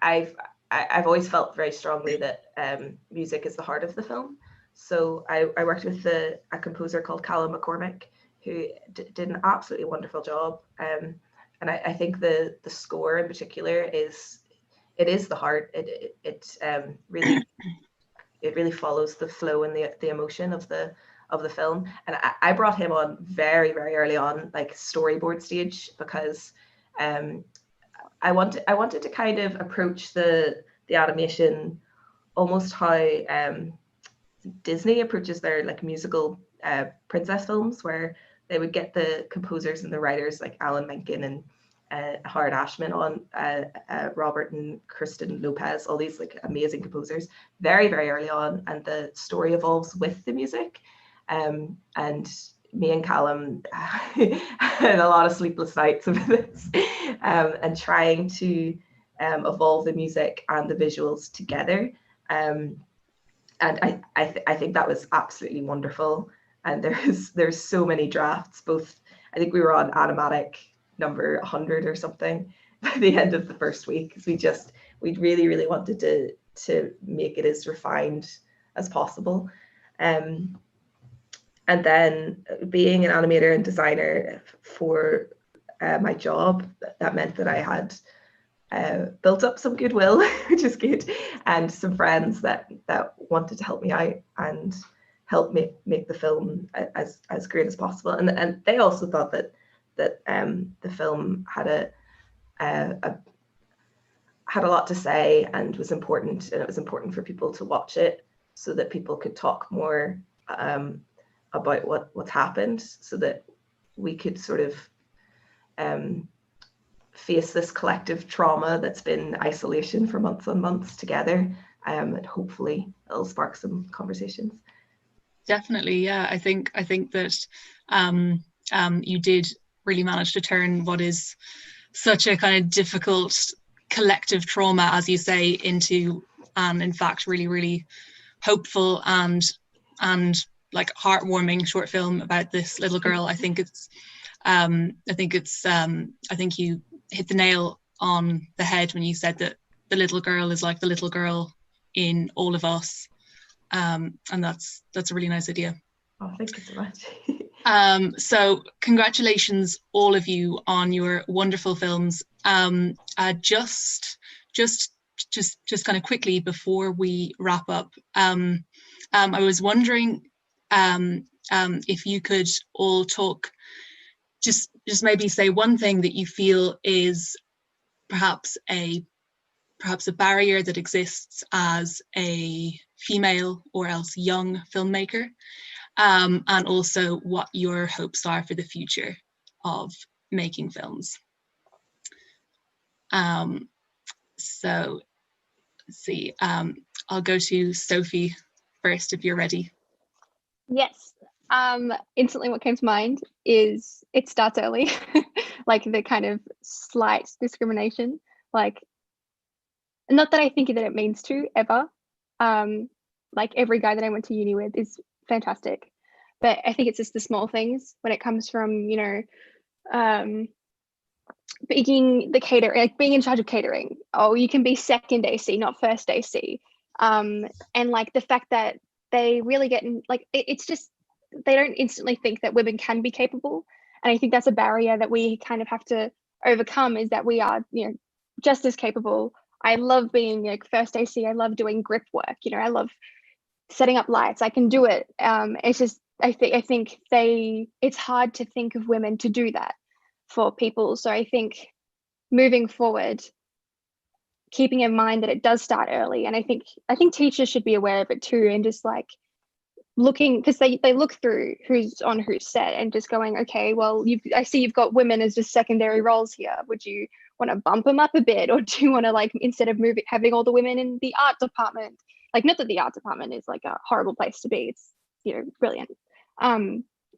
I've always felt very strongly that music is the heart of the film. So I worked with a composer called Callum McCormick, who did an absolutely wonderful job. And I think the score in particular is the heart. It really follows the flow and the emotion of the film. And I brought him on very early on, like storyboard stage, because I wanted to kind of approach the animation almost how Disney approaches their like musical princess films, where they would get the composers and the writers like Alan Menken and Howard Ashman on, Robert and Kristen Lopez, all these like amazing composers very early on, and the story evolves with the music. And me and Callum had a lot of sleepless nights over this, and trying to evolve the music and the visuals together. And I think that was absolutely wonderful. And there's so many drafts, both, I think we were on animatic number 100 or something by the end of the first week, because we really wanted to make it as refined as possible. And then being an animator and designer for my job, that meant that I had built up some goodwill, which is good, and some friends that wanted to help me out and help make the film as great as possible. And they also thought that the film had a lot to say and was important, and it was important for people to watch it so that people could talk more about what's happened, so that we could sort of face this collective trauma that's been isolation for months and months together, and hopefully it'll spark some conversations. Definitely, yeah. I think that you did really manage to turn what is such a kind of difficult collective trauma, as you say, into in fact really, really hopeful and like heartwarming short film about this little girl. I think you hit the nail on the head when you said that the little girl is like the little girl in all of us, and that's a really nice idea. Oh, thank you so much. So congratulations all of you on your wonderful films. Just kind of quickly before we wrap up, I was wondering if you could all talk, just maybe say one thing that you feel is perhaps a barrier that exists as a female or else young filmmaker, and also what your hopes are for the future of making films. So let's see, I'll go to Sophie first if you're ready. Yes. Instantly what came to mind is it starts early, like the kind of slight discrimination, like, not that I think that it means to ever, like every guy that I went to uni with is fantastic, but I think it's just the small things when it comes from, you know, being the caterer, like being in charge of catering. Oh, you can be second AC, not first AC. And like the fact that they really get in, like it's just, they don't instantly think that women can be capable. And I think that's a barrier that we kind of have to overcome, is that we are, you know, just as capable. I love being like first AC. I love doing grip work. You know, I love setting up lights. I can do it. It's just, I think it's hard to think of women to do that for people. So I think moving forward, keeping in mind that it does start early, and I think teachers should be aware of it too, and just like looking, because they look through who's on whose set and just going, okay, well, I see you've got women as just secondary roles here. Would you want to bump them up a bit, or do you want to, like, instead of having all the women in the art department, like, not that the art department is like a horrible place to be, it's, you know, brilliant,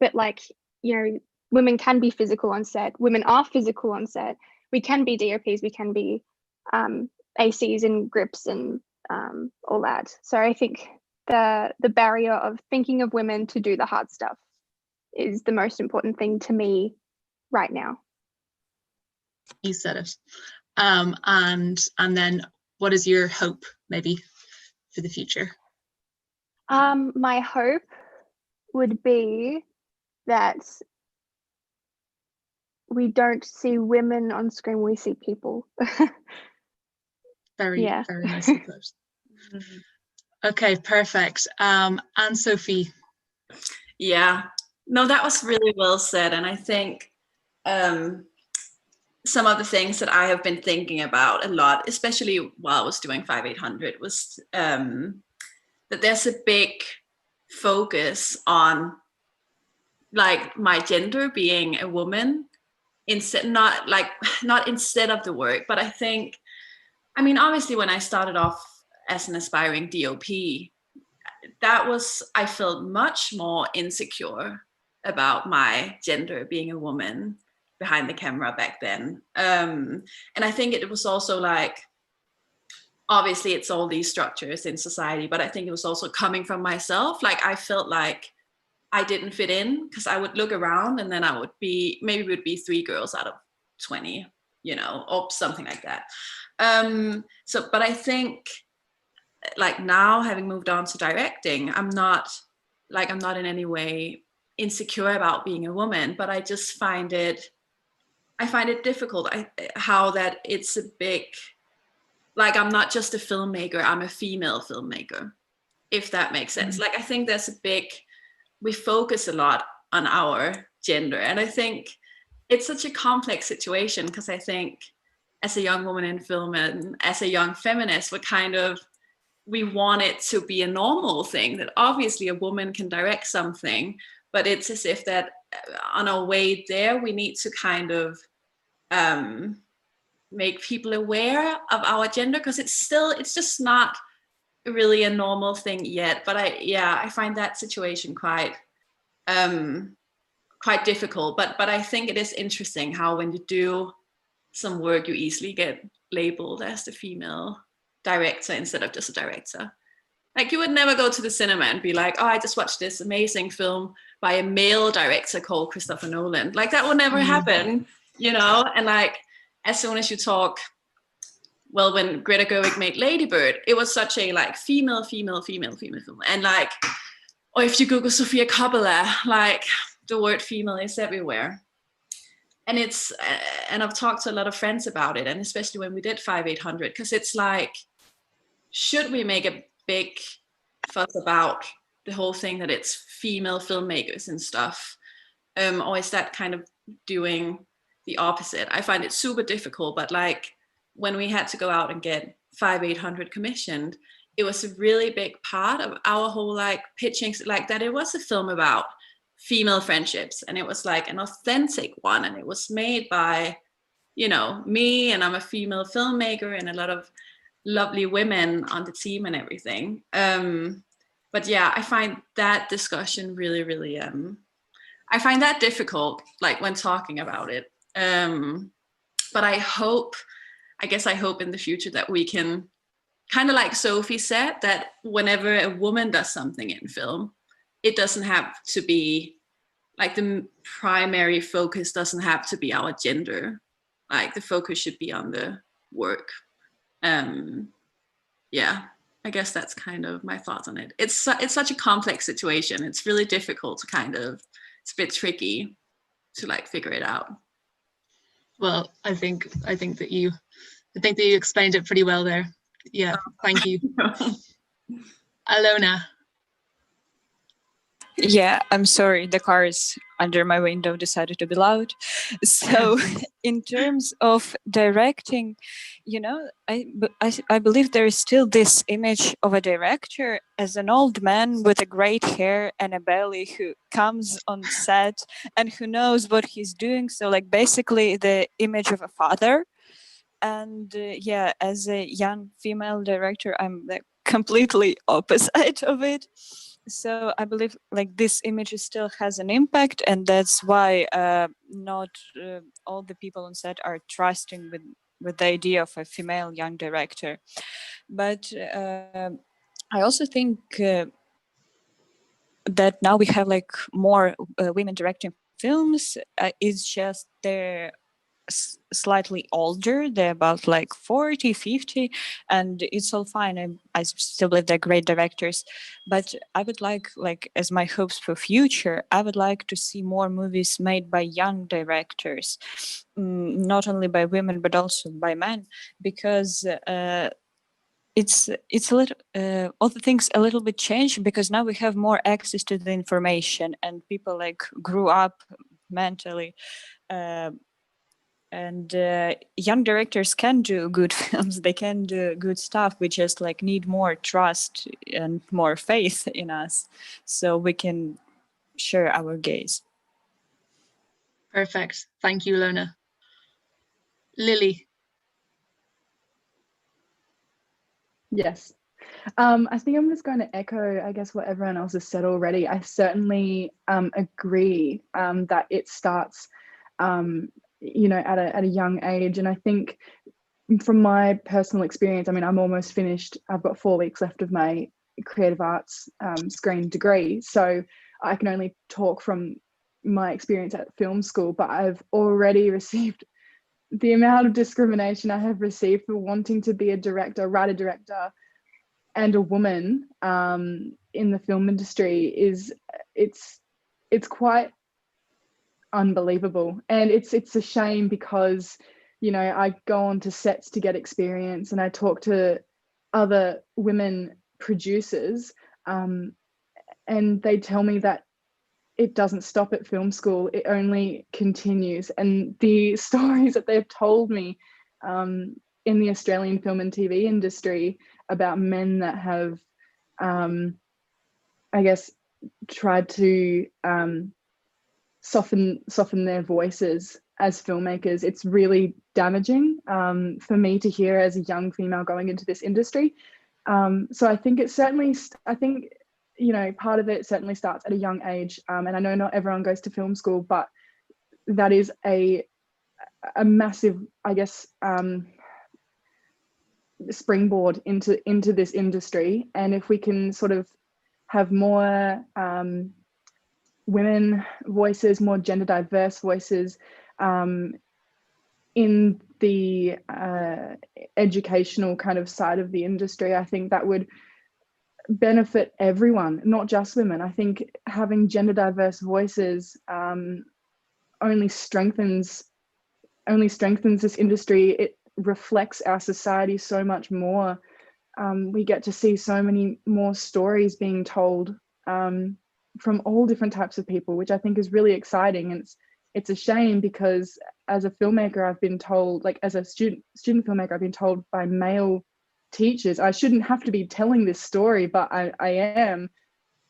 but like, you know, women can be physical on set, women are physical on set, we can be DOPs, we can be ACs and grips and all that. So I think the barrier of thinking of women to do the hard stuff is the most important thing to me right now. You said it. And then what is your hope maybe for the future? My hope would be that we don't see women on screen, we see people. Very nicely put. Okay, perfect. And Sophie? Yeah, no, that was really well said. And I think some of the things that I have been thinking about a lot, especially while I was doing 5800, was that there's a big focus on like my gender being a woman, not instead of the work. But I think, I mean, obviously when I started off as an aspiring DOP, I felt much more insecure about my gender, being a woman behind the camera back then. And I think it was also like, obviously it's all these structures in society, but I think it was also coming from myself. Like I felt like I didn't fit in, because I would look around and then maybe it would be 3 girls out of 20, you know, or something like that. But I think like now, having moved on to directing, I'm not in any way insecure about being a woman, but I just find it difficult how that it's a big, like, I'm not just a filmmaker, I'm a female filmmaker, if that makes sense. Like, I think we focus a lot on our gender. And I think it's such a complex situation, because I think as a young woman in film and as a young feminist, we want it to be a normal thing, that obviously a woman can direct something, but it's as if that on our way there, we need to kind of make people aware of our gender, because it's just not really a normal thing yet. But I find that situation quite difficult. But I think it is interesting how when you do some work, you easily get labeled as the female director instead of just a director. Like, you would never go to the cinema and be like, oh, I just watched this amazing film by a male director called Christopher Nolan. Like, that will never happen, you know? And like, as soon as you talk, well, when Greta Gerwig made Lady Bird, it was such a like female film. And like, or if you Google Sofia Coppola, like the word female is everywhere. And and I've talked to a lot of friends about it, and especially when we did 5800, because it's like, should we make a big fuss about the whole thing that it's female filmmakers and stuff, or is that kind of doing the opposite? I find it super difficult, but like when we had to go out and get 5800 commissioned, it was a really big part of our whole like pitching, like that it was a film about female friendships, and it was like an authentic one, and it was made by, you know, me, and I'm a female filmmaker, and a lot of lovely women on the team and everything. But yeah, I find that discussion really, really I find that difficult, like when talking about it. But I hope in the future that we can, kind of like Sophie said, that whenever a woman does something in film, it doesn't have to be like the primary focus doesn't have to be our gender. Like the focus should be on the work. Yeah, I guess that's kind of my thoughts on it. It's such a complex situation. It's really difficult to it's a bit tricky to like figure it out. Well, I think that you explained it pretty well there. Yeah, thank you. Alona. Yeah, I'm sorry, the cars under my window decided to be loud. So in terms of directing, you know, I believe there is still this image of a director as an old man with a great hair and a belly who comes on set and who knows what he's doing. So like basically the image of a father. And yeah, as a young female director, I'm the completely opposite of it. So I believe like this image still has an impact, and that's why not all the people on set are trusting with the idea of a female young director. But I also think that now we have like more women directing films. It's just they're slightly older, they're about like 40, 50, and it's all fine. I still believe they're great directors, but I would like as my hopes for future, I would like to see more movies made by young directors, not only by women but also by men, because it's a little all the things a little bit changed, because now we have more access to the information and people like grew up mentally, and young directors can do good films, they can do good stuff. We just like need more trust and more faith in us so we can share our gaze. Perfect, thank you, Lona. Lily. Yes. I think I'm just going to echo, I guess, what everyone else has said already. I certainly agree that it starts you know, at a young age. And I think from my personal experience, I mean, I'm almost finished. I've got 4 weeks left of my creative arts screen degree. So I can only talk from my experience at film school, but I've already received the amount of discrimination I have received for wanting to be a director, writer-director, and a woman in the film industry it's quite unbelievable. And it's a shame because, you know, I go on to sets to get experience and I talk to other women producers and they tell me that it doesn't stop at film school, it only continues. And the stories that they've told me in the Australian film and TV industry about men that have I guess tried to soften their voices as filmmakers, it's really damaging for me to hear as a young female going into this industry. So I think it certainly, you know, part of it certainly starts at a young age. And I know not everyone goes to film school, but that is a massive, I guess, springboard into this industry. And if we can sort of have more women voices, more gender diverse voices in the educational kind of side of the industry, I think that would benefit everyone, not just women. I think having gender diverse voices only strengthens this industry. It reflects our society so much more. We get to see so many more stories being told from all different types of people, which I think is really exciting. And it's a shame because as a filmmaker, I've been told, like as a student filmmaker, I've been told by male teachers, I shouldn't have to be telling this story, but I am.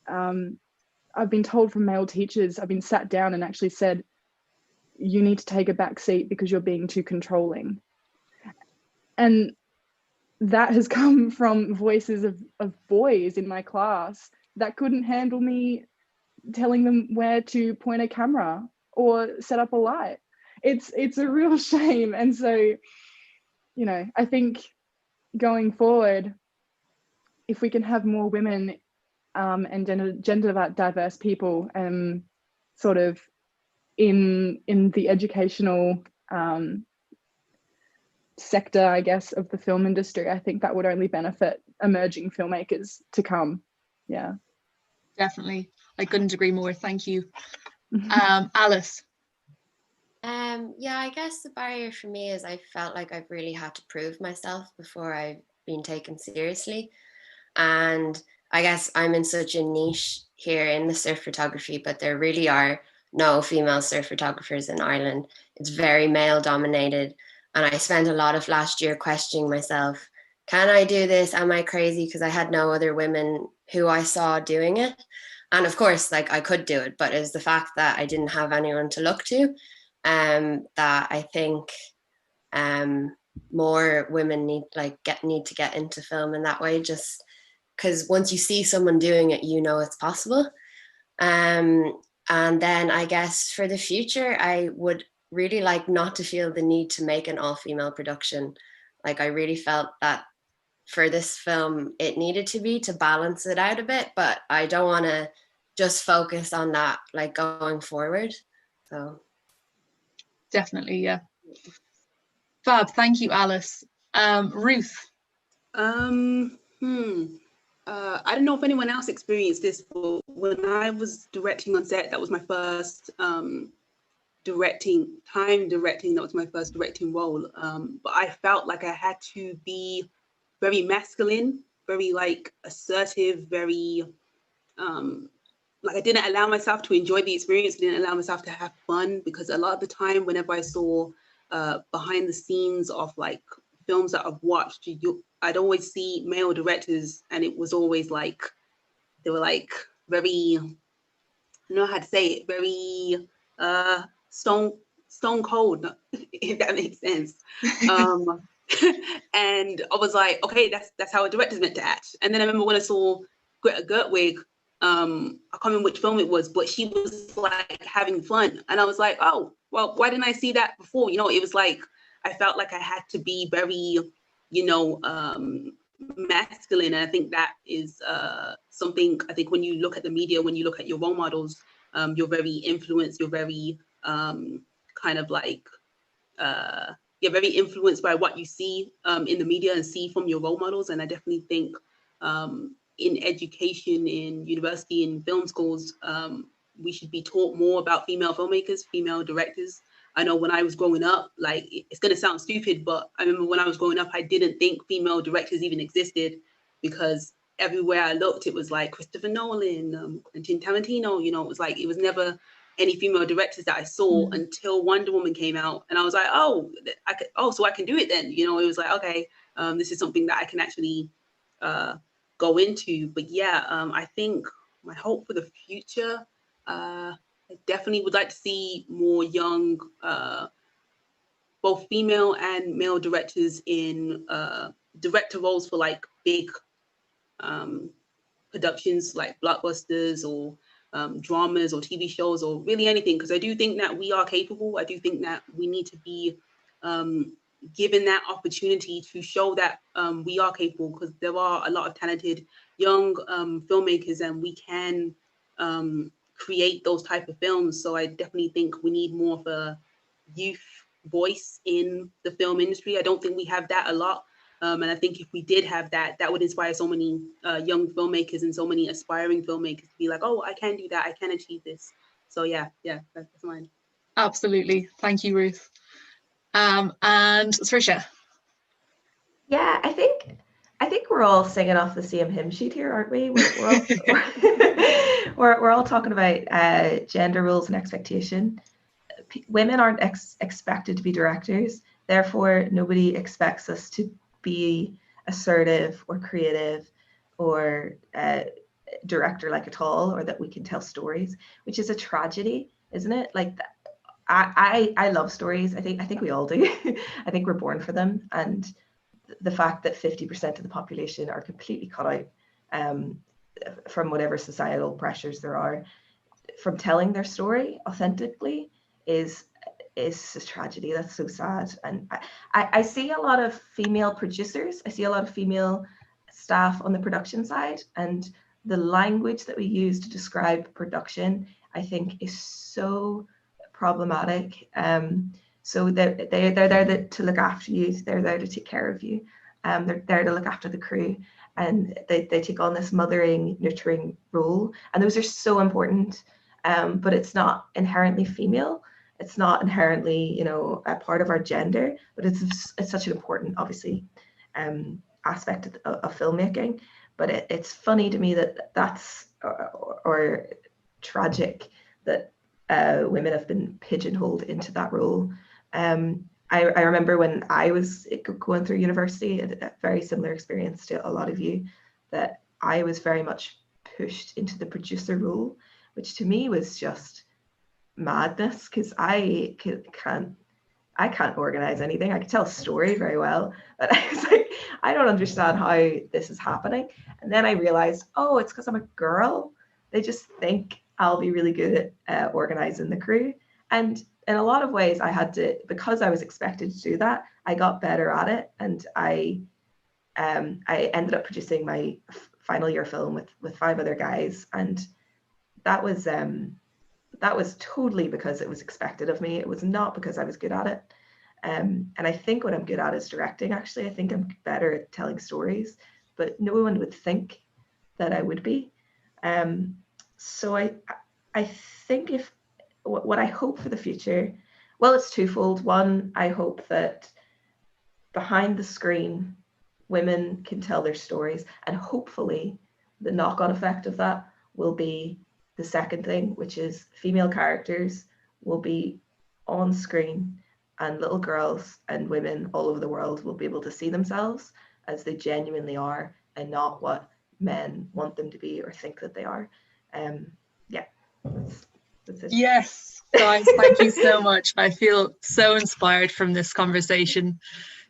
I've been told from male teachers, I've been sat down and actually said, you need to take a back seat because you're being too controlling. And that has come from voices of boys in my class that couldn't handle me telling them where to point a camera or set up a light. It's a real shame. And so, you know, I think going forward, if we can have more women and gender diverse people sort of in the educational sector, I guess, of the film industry, I think that would only benefit emerging filmmakers to come. Yeah. Definitely. I couldn't agree more. Thank you. Alice. Yeah, I guess the barrier for me is I felt like I've really had to prove myself before I've been taken seriously. And I guess I'm in such a niche here in the surf photography, but there really are no female surf photographers in Ireland. It's very male dominated. And I spent a lot of last year questioning myself, can I do this? Am I crazy? Because I had no other women who I saw doing it. And of course, like I could do it, but it's the fact that I didn't have anyone to look to that I think more women need to get into film in that way, just because once you see someone doing it, you know it's possible. And then I guess for the future, I would really like not to feel the need to make an all-female production. Like I really felt that for this film, it needed to be to balance it out a bit, but I don't want to just focus on that like going forward. So definitely, yeah. Fab, thank you, Alice. Ruth. I don't know if anyone else experienced this, but when I was directing on set, that was my first directing that was my first directing role. But I felt like I had to be very masculine, very like assertive, very like I didn't allow myself to enjoy the experience, didn't allow myself to have fun, because a lot of the time whenever I saw behind the scenes of like films that I've watched, I'd always see male directors, and it was always like they were like very, I don't know how to say it, very stone cold, if that makes sense. And I was like, okay, that's how a director's meant to act. And then I remember when I saw Greta Gerwig, I can't remember which film it was, but she was like having fun, and I was like, oh well, why didn't I see that before? You know, it was like I felt like I had to be very, you know, masculine. And I think that is something, I think when you look at the media, when you look at your role models, you're very influenced, you're very kind of like you're very influenced by what you see in the media and see from your role models. And I definitely think in education, in university, in film schools, we should be taught more about female filmmakers, female directors. I know when I was growing up, like it's going to sound stupid, but I remember when I was growing up, I didn't think female directors even existed, because everywhere I looked, it was like Christopher Nolan, Quentin Tarantino, you know, it was like, it was never any female directors that I saw until Wonder Woman came out. And I was like, oh, so I can do it then. You know, it was like, okay, this is something that I can actually go into. But yeah, I think my hope for the future, I definitely would like to see more young both female and male directors in director roles for like big productions like blockbusters or dramas or TV shows or really anything, because I do think that we are capable. I do think that we need to be given that opportunity to show that we are capable, because there are a lot of talented young filmmakers, and we can create those type of films. So I definitely think we need more of a youth voice in the film industry. I don't think we have that a lot. And I think if we did have that, that would inspire so many young filmmakers and so many aspiring filmmakers to be like, oh, I can do that. I can achieve this. So yeah, that's mine. Absolutely. Thank you, Ruth. And Saoirse. Yeah, I think we're all singing off the same hymn sheet here, aren't we? We're all we're all talking about gender roles and expectation. Women aren't expected to be directors. Therefore, nobody expects us to be assertive or creative or director-like at all, or that we can tell stories, which is a tragedy, isn't it? Like, I love stories. I think we all do. I think we're born for them, and the fact that 50% of the population are completely cut out from whatever societal pressures there are from telling their story authentically is a tragedy. That's so sad. And I see a lot of female producers. I see a lot of female staff on the production side, and the language that we use to describe production, I think, is so problematic. So they're there to look after you. They're there to take care of you. They're there to look after the crew, and they take on this mothering, nurturing role. And those are so important, but it's not inherently female. It's not inherently, a part of our gender, but it's such an important, obviously, aspect of filmmaking. But it's funny to me that's or tragic that women have been pigeonholed into that role. I remember when I was going through university, a very similar experience to a lot of you, that I was very much pushed into the producer role, which to me was just madness, because I can't organize anything. I could tell a story very well, but I was like, I don't understand how this is happening. And then I realized, oh, it's because I'm a girl. They just think I'll be really good at organizing the crew. And in a lot of ways, I had to, because I was expected to do that, I got better at it. And I ended up producing my final year film with 5 other guys. And that was totally because it was expected of me. It was not because I was good at it. And I think what I'm good at is directing, actually. I think I'm better at telling stories, but no one would think that I would be. So I think what I hope for the future, well, it's twofold. One, I hope that behind the screen, women can tell their stories, and hopefully the knock-on effect of that will be the second thing, which is female characters will be on screen, and little girls and women all over the world will be able to see themselves as they genuinely are, and not what men want them to be or think that they are. Yeah, that's it. Yes, guys, thank you so much. I feel so inspired from this conversation.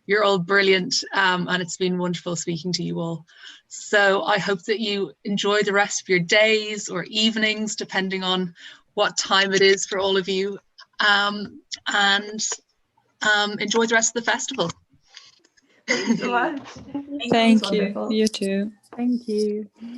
You're all brilliant, and it's been wonderful speaking to you all. So I hope that you enjoy the rest of your days or evenings, depending on what time it is for all of you, and enjoy the rest of the festival. Thank you so much. Thank you. You too. Thank you.